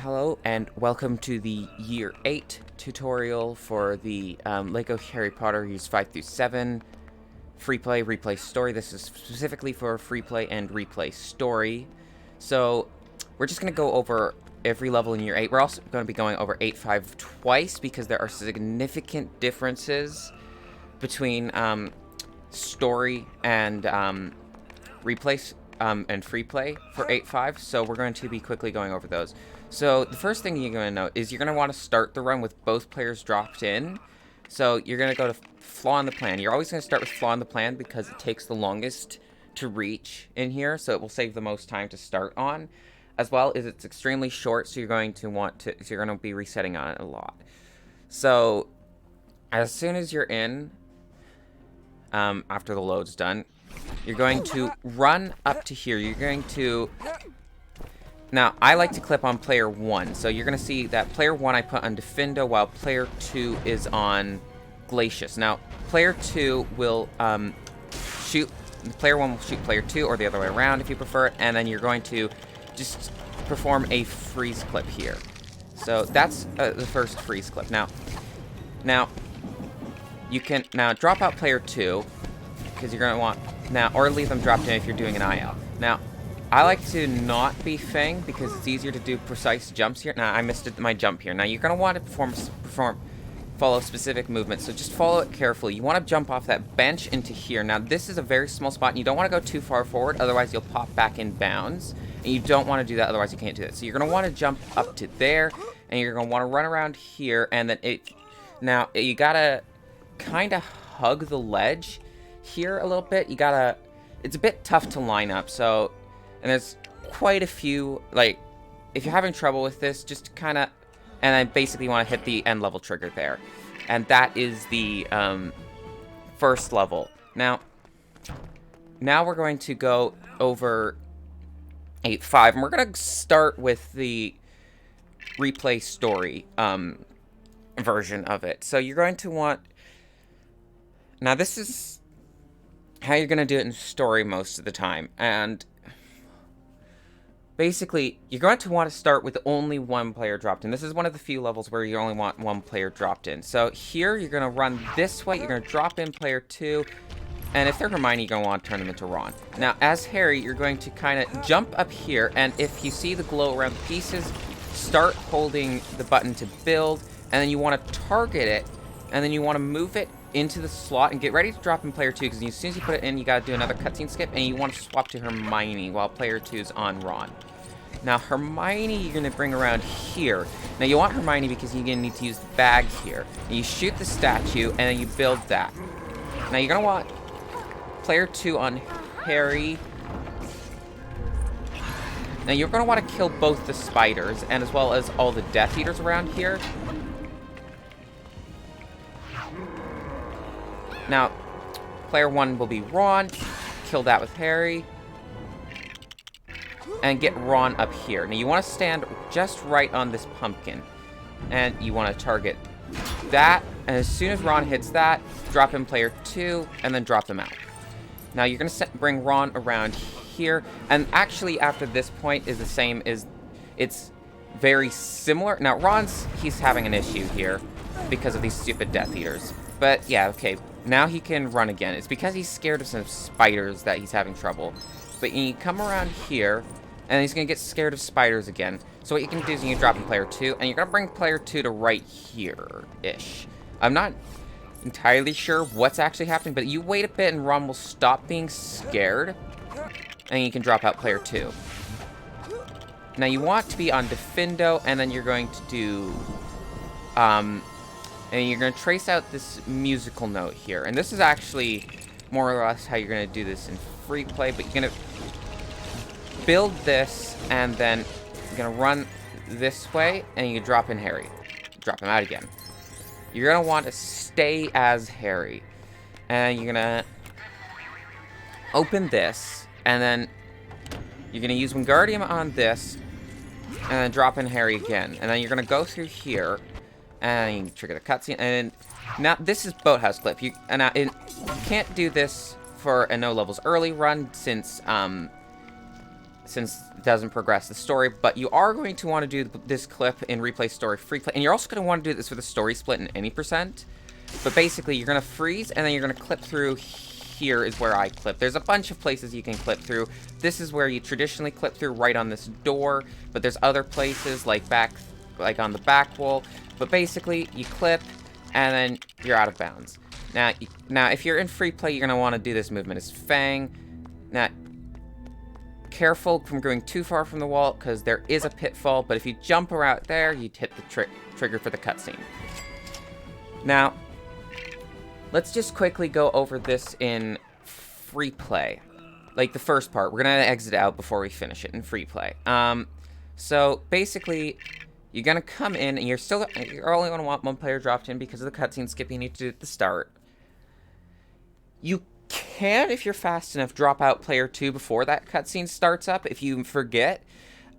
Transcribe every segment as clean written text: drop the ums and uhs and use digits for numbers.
Hello and welcome to the Year 8 tutorial for the LEGO Harry Potter Years 5 through 7 Freeplay, Replay Story. This is specifically for Freeplay and Replay Story. So, we're just going to go over every level in Year 8. We're also going to be going over 8.5 twice because there are significant differences between Story and Replay and Freeplay for 8.5. So, we're going to be quickly going over those. So the first thing you're going to note is you're going to want to start the run with both players dropped in. So you're going to go to flaw in the plan. You're always going to start with flaw in the plan because it takes the longest to reach in here. So it will save the most time to start on. As well as it's extremely short, so you're going to be resetting on it a lot. So as soon as you're in, after the load's done, you're going to run up to here. You're going to... Now, I like to clip on player 1, so you're going to see that player 1 I put on Defendo, while player 2 is on Glacius. Now, player 2 will shoot, player 1 will shoot player 2, or the other way around if you prefer it, and then you're going to just perform a freeze clip here. So, that's the first freeze clip. Now, you can now drop out player 2, because you're going to want, or leave them dropped in if you're doing an IL. Now, I like to not be Fang because it's easier to do precise jumps here. Now, I missed my jump here. Now, you're going to want to follow specific movements, so just follow it carefully. You want to jump off that bench into here. Now, this is a very small spot, and you don't want to go too far forward, otherwise you'll pop back in bounds. And you don't want to do that, otherwise you can't do that. So you're going to want to jump up to there, and you're going to want to run around here, and then now, you got to kind of hug the ledge here a little bit. It's a bit tough to line up, so... And there's quite a few, like, if you're having trouble with this, just kind of, and I basically want to hit the end level trigger there. And that is the first level. Now we're going to go over 8.5, and we're going to start with the replay story version of it. So you're going to want, now this is how you're going to do it in story most of the time, and basically, you're going to want to start with only one player dropped in. This is one of the few levels where you only want one player dropped in. So here, you're going to run this way. You're going to drop in player 2. And if they're Hermione, you're going to want to turn them into Ron. Now, as Harry, you're going to kind of jump up here. And if you see the glow around the pieces, start holding the button to build. And then you want to target it. And then you want to move it into the slot and get ready to drop in player 2. Because as soon as you put it in, you got to do another cutscene skip. And you want to swap to Hermione while player 2 is on Ron. Now, Hermione, you're going to bring around here. Now, you want Hermione because you're going to need to use the bag here. And you shoot the statue, and then you build that. Now, you're going to want player 2 on Harry. Now, you're going to want to kill both the spiders, and as well as all the Death Eaters around here. Now, player 1 will be Ron. Kill that with Harry. And get Ron up here. Now, you want to stand just right on this pumpkin. And you want to target that. And as soon as Ron hits that, drop in player 2, and then drop them out. Now, you're going to bring Ron around here. And actually, after this point is the same as... It's very similar. Now, he's having an issue here because of these stupid Death Eaters. But, yeah, okay. Now he can run again. It's because he's scared of some spiders that he's having trouble. But you come around here... And he's going to get scared of spiders again. So what you can do is you can drop in player 2. And you're going to bring player 2 to right here-ish. I'm not entirely sure what's actually happening. But you wait a bit and Ron will stop being scared. And you can drop out player 2. Now you want to be on Defendo. And then you're going to do... and you're going to trace out this musical note here. And this is actually more or less how you're going to do this in Freeplay. But you're going to... build this, and then you're going to run this way, and you can drop in Harry. Drop him out again. You're going to want to stay as Harry. And you're going to open this, and then you're going to use Wingardium on this, and then drop in Harry again. And then you're going to go through here, and you can trigger the cutscene. And now, this is Boathouse Clip. You can't do this for a no levels early run, since since it doesn't progress the story, but you are going to want to do this clip in Replay Story Freeplay, and you're also going to want to do this with a story split in any percent. But basically, you're going to freeze, and then you're going to clip through. Here is where I clip. There's a bunch of places you can clip through. This is where you traditionally clip through, right on this door, but there's other places like on the back wall. But basically, you clip, and then you're out of bounds. Now if you're in free play, you're going to want to do this movement as Fang. Now, careful from going too far from the wall, because there is a pitfall, but if you jump around there, you'd hit the trigger for the cutscene. Now, let's just quickly go over this in free play. Like the first part. We're going to exit out before we finish it in free play. So basically, you're going to come in, and you're only going to want one player dropped in because of the cutscene skip you need to do at the start. You can, if you're fast enough, drop out player 2 before that cutscene starts up if you forget,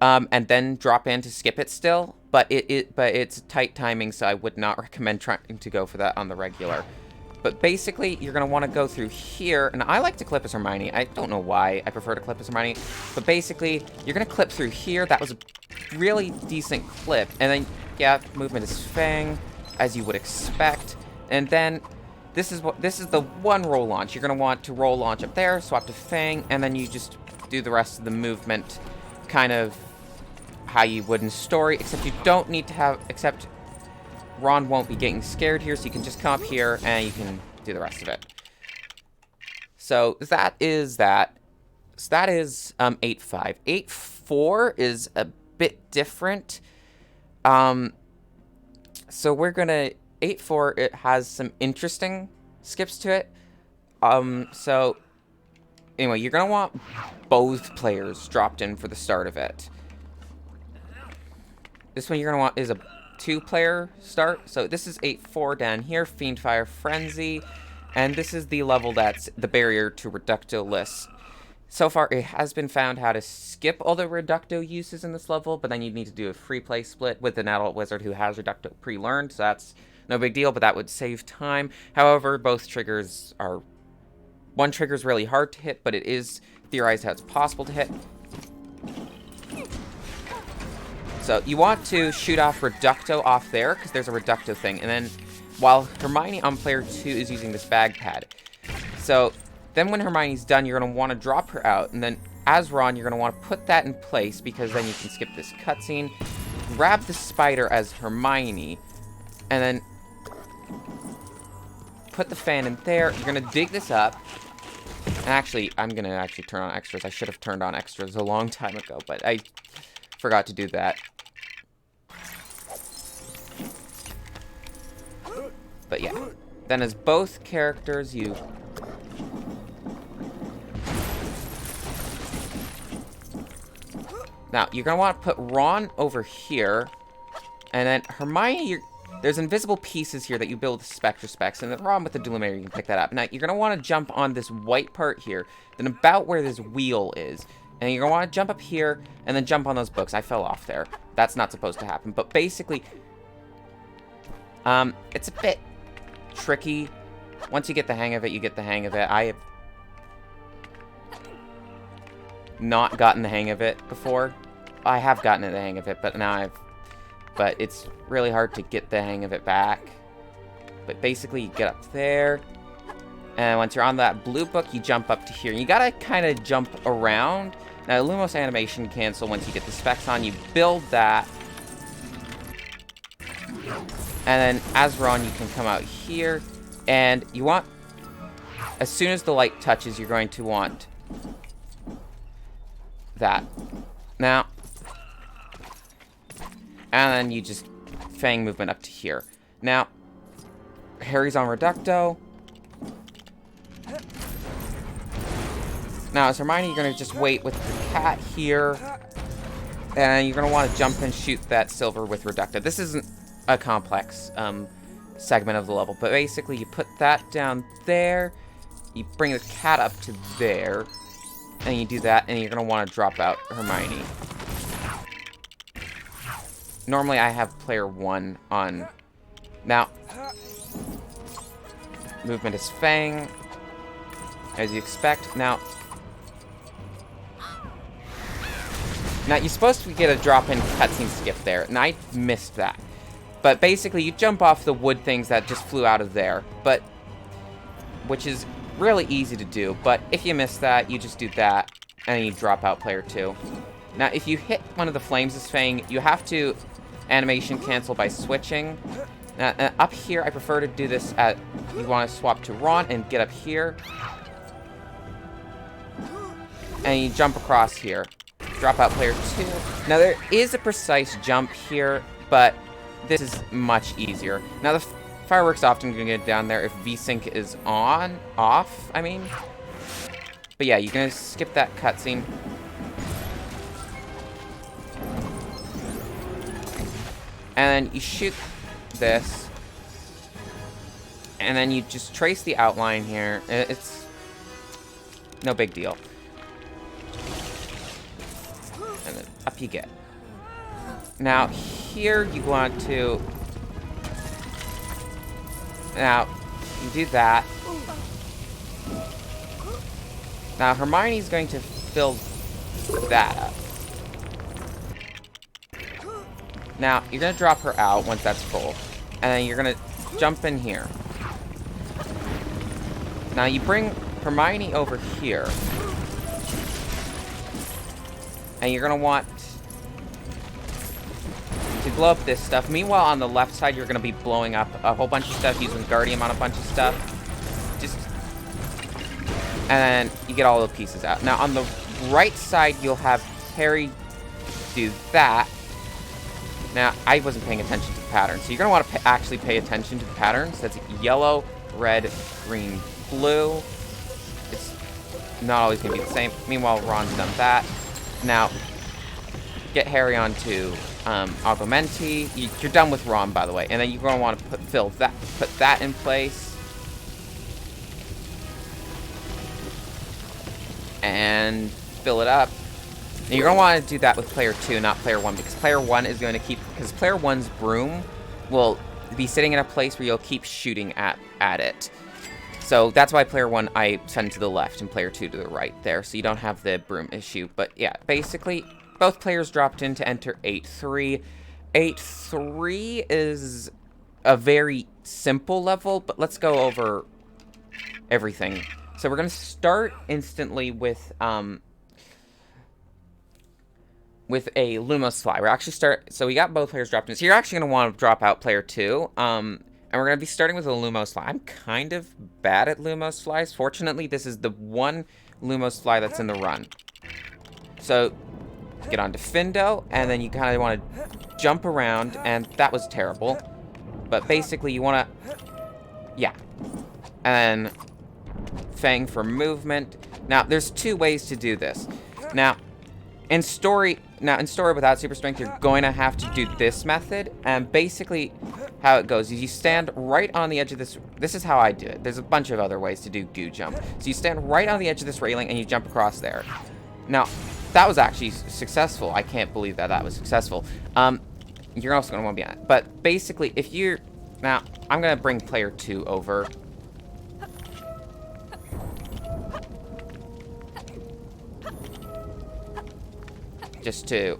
and then drop in to skip it still. But it's tight timing, so I would not recommend trying to go for that on the regular. But basically, you're going to want to go through here, and I like to clip as Hermione. I don't know why I prefer to clip as Hermione, but basically, you're going to clip through here. That was a really decent clip, and then, yeah, movement is Fang, as you would expect, and then this is the one roll launch. You're going to want to roll launch up there, swap to Fang, and then you just do the rest of the movement kind of how you would in story, except you don't need to have, except Ron won't be getting scared here, so you can just come up here and you can do the rest of it. So that is that. So that is 8.5. 8.4 is a bit different. So we're gonna 8.4. It has some interesting skips to it. So anyway, you're gonna want both players dropped in for the start of it. This one you're gonna want is a 2-player start. So this is 8.4 down here, Fiendfire Frenzy, and this is the level that's the barrier to Reducto lists. So far, it has been found how to skip all the Reducto uses in this level, but then you'd need to do a free play split with an adult wizard who has Reducto pre-learned, so that's no big deal, but that would save time. However, both triggers are... One trigger is really hard to hit, but it is theorized how it's possible to hit. So you want to shoot off Reducto off there, because there's a Reducto thing. And then while Hermione on player 2 is using this bag pad. So then when Hermione's done, you're going to want to drop her out. And then as Ron, you're going to want to put that in place, because then you can skip this cutscene. Grab the spider as Hermione. And then put the fan in there. You're going to dig this up. And actually, I'm going to turn on extras. I should have turned on extras a long time ago, but I forgot to do that. But yeah, then as both characters, you now you're gonna want to put Ron over here, and then Hermione. There's invisible pieces here that you build with Spectre Specs, and then Ron with the Dulimator, you can pick that up. Now you're gonna want to jump on this white part here, then about where this wheel is. And you're going to want to jump up here, and then jump on those books. I fell off there. That's not supposed to happen. But basically, it's a bit tricky. Once you get the hang of it, you get the hang of it. I have not gotten the hang of it before. I have gotten the hang of it, but now But it's really hard to get the hang of it back. But basically, you get up there. And once you're on that blue book, you jump up to here. You gotta kind of jump around. Now, Lumos animation cancel once you get the specs on. You build that. And then, as Ron, you can come out here. And you want... As soon as the light touches, you're going to want... that. Now... And then you just... Fang movement up to here. Now... Harry's on Reducto. Now, as Hermione, you're going to just wait with the cat here. And you're going to want to jump and shoot that silver with Reducto. This isn't a complex segment of the level. But basically, you put that down there. You bring the cat up to there. And you do that. And you're going to want to drop out Hermione. Normally, I have player 1 on. Now, movement is Fang. As you expect. Now... Now, you're supposed to get a drop-in cutscene skip there, and I missed that. But basically, you jump off the wood things that just flew out of there, which is really easy to do. But if you miss that, you just do that, and then you drop out player 2. Now, if you hit one of the flames' fang, you have to animation cancel by switching. Now, up here, I prefer to do this at, you want to swap to Ron and get up here. And you jump across here. Drop out player 2. Now, there is a precise jump here, but this is much easier. Now, the fireworks often gonna get down there if VSync is off, I mean. But yeah, you're gonna skip that cutscene. And then you shoot this. And then you just trace the outline here. It's no big deal. And then up you get. Now, here you want to... Now, you do that. Now, Hermione's going to fill that up. Now, you're going to drop her out once that's full. And then you're going to jump in here. Now, you bring Hermione over here. And you're going to want to blow up this stuff. Meanwhile, on the left side, you're going to be blowing up a whole bunch of stuff, using Guardium on a bunch of stuff. And then you get all the pieces out. Now, on the right side, you'll have Harry do that. Now, I wasn't paying attention to the patterns, so you're going to want to actually pay attention to the patterns. That's yellow, red, green, blue. It's not always going to be the same. Meanwhile, Ron's done that. Now, get Harry onto Augmenti. You're done with Ron, by the way. And then you're going to want to put that in place. And fill it up. And you're going to want to do that with player 2, not player 1, because player 1 is going to keep... Because player 1's broom will be sitting in a place where you'll keep shooting at it. So that's why player 1 I send to the left and player 2 to the right there, so you don't have the broom issue. But yeah, basically, both players dropped in to enter 8-3. 8-3 is a very simple level, but let's go over everything. So we're going to start instantly with a Lumos Fly. We're actually so we got both players dropped in. So you're actually going to want to drop out player 2. And we're going to be starting with a Lumos Fly. I'm kind of bad at Lumos Flies. Fortunately, this is the one Lumos Fly that's in the run. So get onto Findo, and then you kind of want to jump around, and that was terrible. But basically, you want to... Yeah. And then Fang for movement. Now, there's 2 ways to do this. Now, in story without super strength, you're going to have to do this method. And basically, how it goes is you stand right on the edge of this. This is how I do it. There's a bunch of other ways to do goo jump. So you stand right on the edge of this railing and you jump across there. Now, that was actually successful. I can't believe that was successful. You're also going to want to be on it. But basically, if you're... Now, I'm going to bring player 2 over. Just to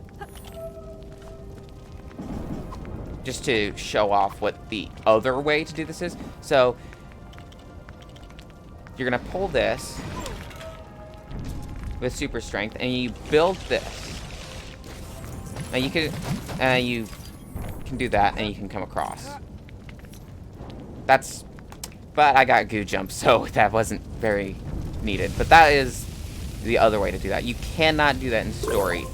show off what the other way to do this is. So, you're going to pull this with super strength, and you build this. Now, you can do that, and you can come across. But I got goo jump, so that wasn't very needed. But that is the other way to do that. You cannot do that in story.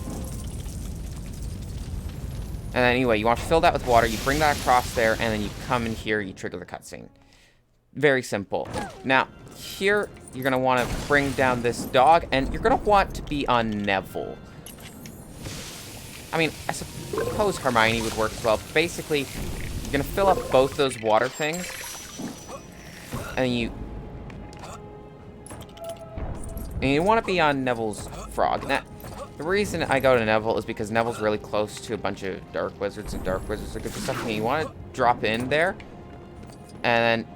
And then anyway, you want to fill that with water, you bring that across there, and then you come in here, you trigger the cutscene. Very simple. Now, here, you're going to want to bring down this dog, and you're going to want to be on Neville. I mean, I suppose Hermione would work as well. But basically, you're going to fill up both those water things, and you want to be on Neville's frog. Now, the reason I go to Neville is because Neville's really close to a bunch of dark wizards, and dark wizards are good for something. You want to drop in there, and then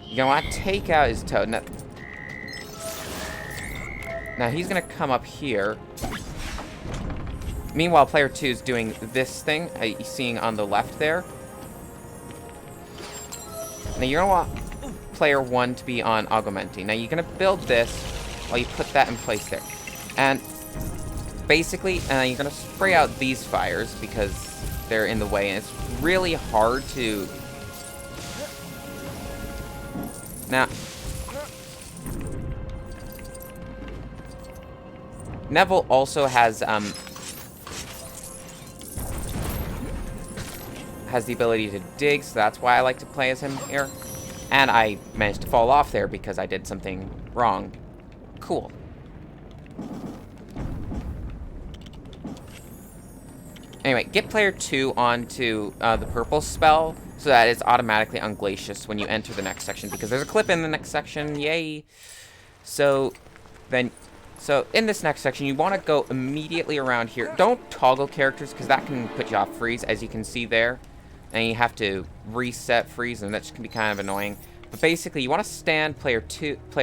you want to take out his toad. Now he's going to come up here, Meanwhile, player 2 is doing this thing, you're seeing on the left there. Now you're gonna want player 1 to be on Augmenti. Now you're gonna build this while you put that in place there. And basically, you're gonna spray out these fires because they're in the way, and it's really hard to... Now, Neville also has the ability to dig, so that's why I like to play as him here. And I managed to fall off there because I did something wrong. Cool. Anyway, get player 2 onto the purple spell so that it's automatically unglacious when you enter the next section, because there's a clip in the next section, yay! So in this next section, you want to go immediately around here. Don't toggle characters, because that can put you off freeze, as you can see there. And you have to reset freeze, and that can be kind of annoying. But basically, you want to stand player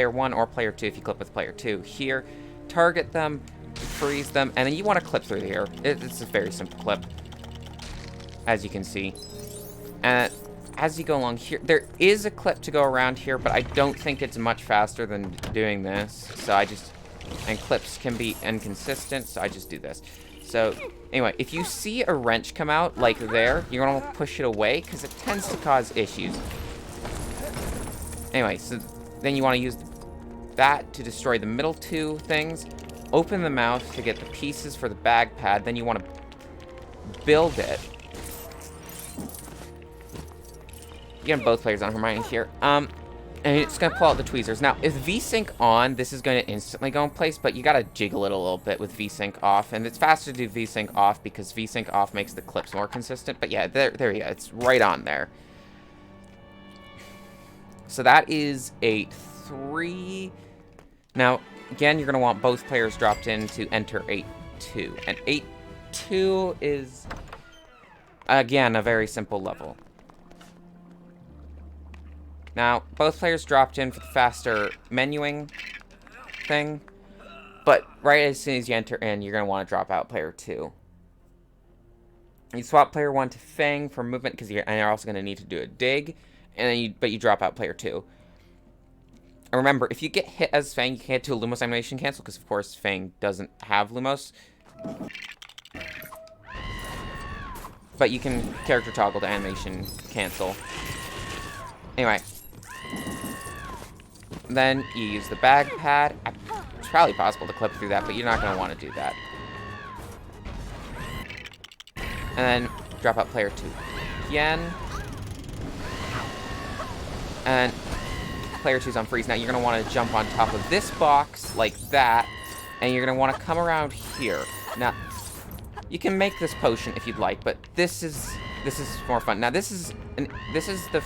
1 or player 2 if you clip with player 2 here. Target them, freeze them, and then you want to clip through here. It's a very simple clip, as you can see. And as you go along here, there is a clip to go around here, but I don't think it's much faster than doing this. So and clips can be inconsistent, so I just do this. So anyway, if you see a wrench come out like there, you're gonna push it away because it tends to cause issues. Anyway, so then you want to use that to destroy the middle 2 things. Open the mouth to get the pieces for the bag pad. Then you want to build it. You have both players on Hermione here. And it's going to pull out the tweezers. Now, if VSync on, this is going to instantly go in place, but you got to jiggle it a little bit with VSync off. And it's faster to do VSync off because VSync off makes the clips more consistent. But yeah, there you go. It's right on there. So that is a 3. Now, again, you're going to want both players dropped in to enter 8-2. And 8-2 is, again, a very simple level. Now, both players dropped in for the faster menuing thing. But right as soon as you enter in, you're going to want to drop out player 2. You swap player 1 to Fang for movement, because you're also going to need to do a dig. And then but you drop out player 2. And remember, if you get hit as Fang, you can't do a Lumos animation cancel, because of course Fang doesn't have Lumos. But you can character toggle to animation cancel. Anyway. Then you use the bag pad. It's probably possible to clip through that, but you're not going to want to do that. And then drop out player 2 again. And player 2's on freeze. Now you're going to want to jump on top of this box like that, and you're going to want to come around here. Now, you can make this potion if you'd like, but this is more fun. Now this is the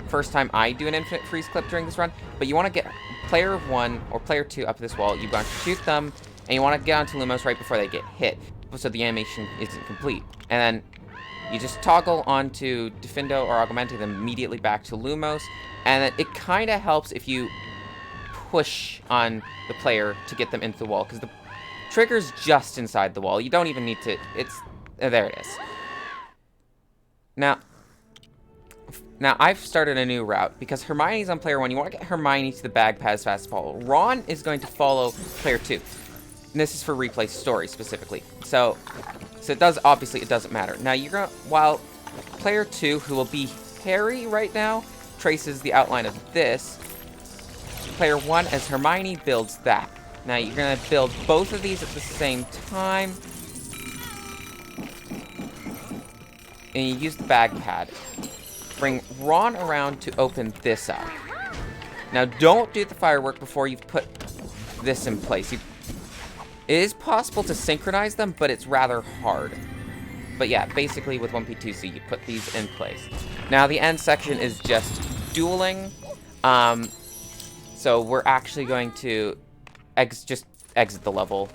first time I do an infinite freeze clip during this run, but you want to get player 1 or player 2 up this wall. You want to shoot them, and you want to get onto Lumos right before they get hit, so the animation isn't complete. And then you just toggle onto Defindo or Augmenti them immediately back to Lumos, and then it kind of helps if you push on the player to get them into the wall, because the trigger's just inside the wall. You don't even need to, there it is. Now, I've started a new route, because Hermione's on player 1. You want to get Hermione to the bag pad as fast as possible. Ron is going to follow player 2. And this is for replay story, specifically. So it doesn't matter. Now, while player 2, who will be Harry right now, traces the outline of this, player 1, as Hermione, builds that. Now, you're going to build both of these at the same time. And you use the bag pad. Bring Ron around to open this up. Now, don't do the firework before you've put this in place. It is possible to synchronize them, but it's rather hard. But yeah, basically with 1P2C, you put these in place. Now, the end section is just dueling. So we're actually going to just exit the level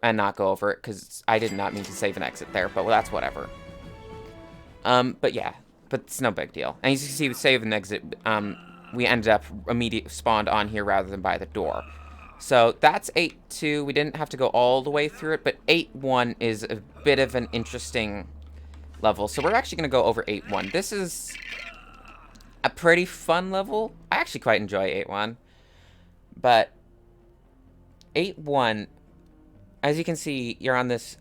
and not go over it, because I did not mean to save and exit there, but that's whatever. But yeah, but it's no big deal. And as you can see, with save and exit, we ended up spawned on here rather than by the door. So that's 8-2. We didn't have to go all the way through it, but 8-1 is a bit of an interesting level. So we're actually going to go over 8-1. This is a pretty fun level. I actually quite enjoy 8-1. But 8-1, as you can see, you're on this...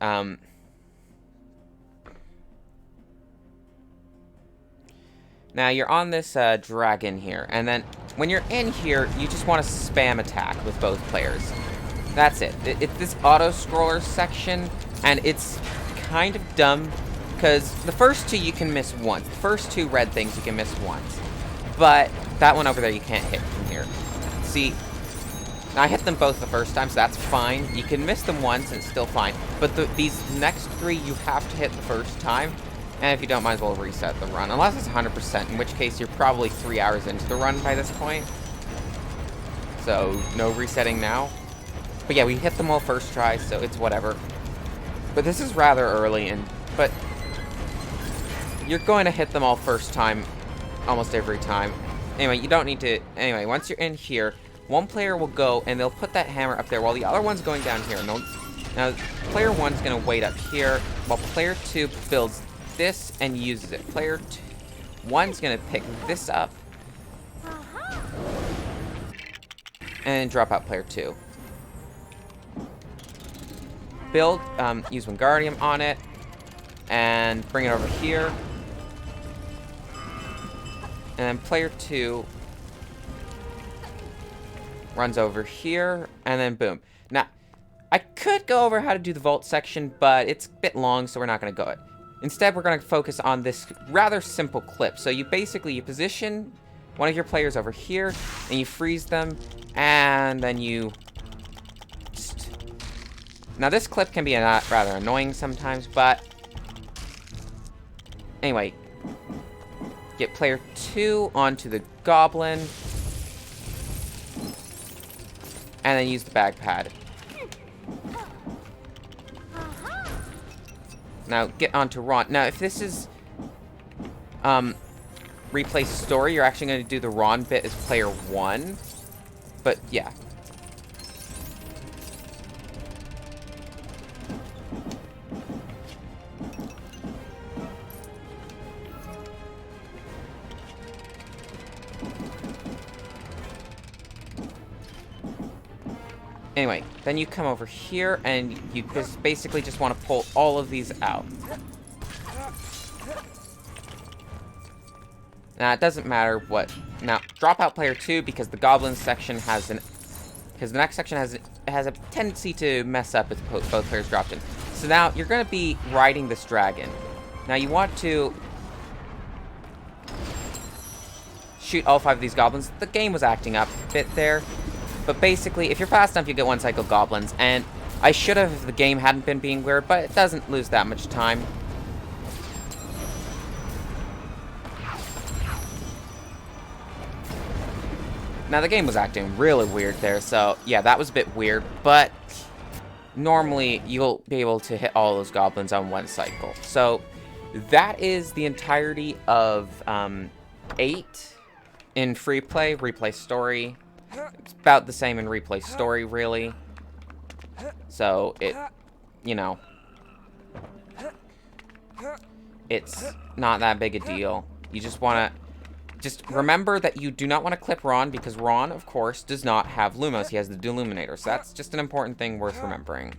Now, you're on this dragon here, and then when you're in here, you just want to spam attack with both players. That's it. It's this auto-scroller section, and it's kind of dumb, because the first two you can miss once. The first two red things you can miss once. But that one over there you can't hit from here. See, I hit them both the first time, so that's fine. You can miss them once, and it's still fine. But these next three you have to hit the first time. And if you don't, might as well reset the run. Unless it's 100%, in which case you're probably 3 hours into the run by this point. So, no resetting now. But yeah, we hit them all first try, so it's whatever. But this is rather early, but you're going to hit them all first time almost every time. Anyway, you don't need to... Anyway, once you're in here, one player will go, and they'll put that hammer up there while the other one's going down here. And now, player 1's going to wait up here, while player 2 builds this and uses it. Player 1's gonna pick this up and drop out player 2. Build, use Wingardium on it and bring it over here. And then player 2 runs over here and then boom. Now, I could go over how to do the vault section, but it's a bit long, so we're not gonna go it. Instead, we're going to focus on this rather simple clip. So you position one of your players over here, and you freeze them, and then you... Now, this clip can be rather annoying sometimes, but... Anyway, get player 2 onto the goblin, and then use the bag pad. Now, get onto Ron. Now, if this is replay story, you're actually going to do the Ron bit as player 1. But, yeah. Anyway, then you come over here, and you basically just want to pull all of these out. Now, it doesn't matter what... Now, drop out player 2, because the goblin section has an... Because the next section has a tendency to mess up if both players dropped in. So now, you're going to be riding this dragon. Now, you want to... shoot all 5 of these goblins. The game was acting up a bit there. But basically, if you're fast enough, you get 1 cycle goblins. And I should have if the game hadn't been being weird, but it doesn't lose that much time. Now, the game was acting really weird there, so yeah, that was a bit weird. But normally, you'll be able to hit all those goblins on 1 cycle. So that is the entirety of 8 in Freeplay, Replay Story. It's about the same in Replay Story, really. So, you know, it's not that big a deal. You just want to, remember that you do not want to clip Ron, because Ron, of course, does not have Lumos. He has the Deluminator, so that's just an important thing worth remembering.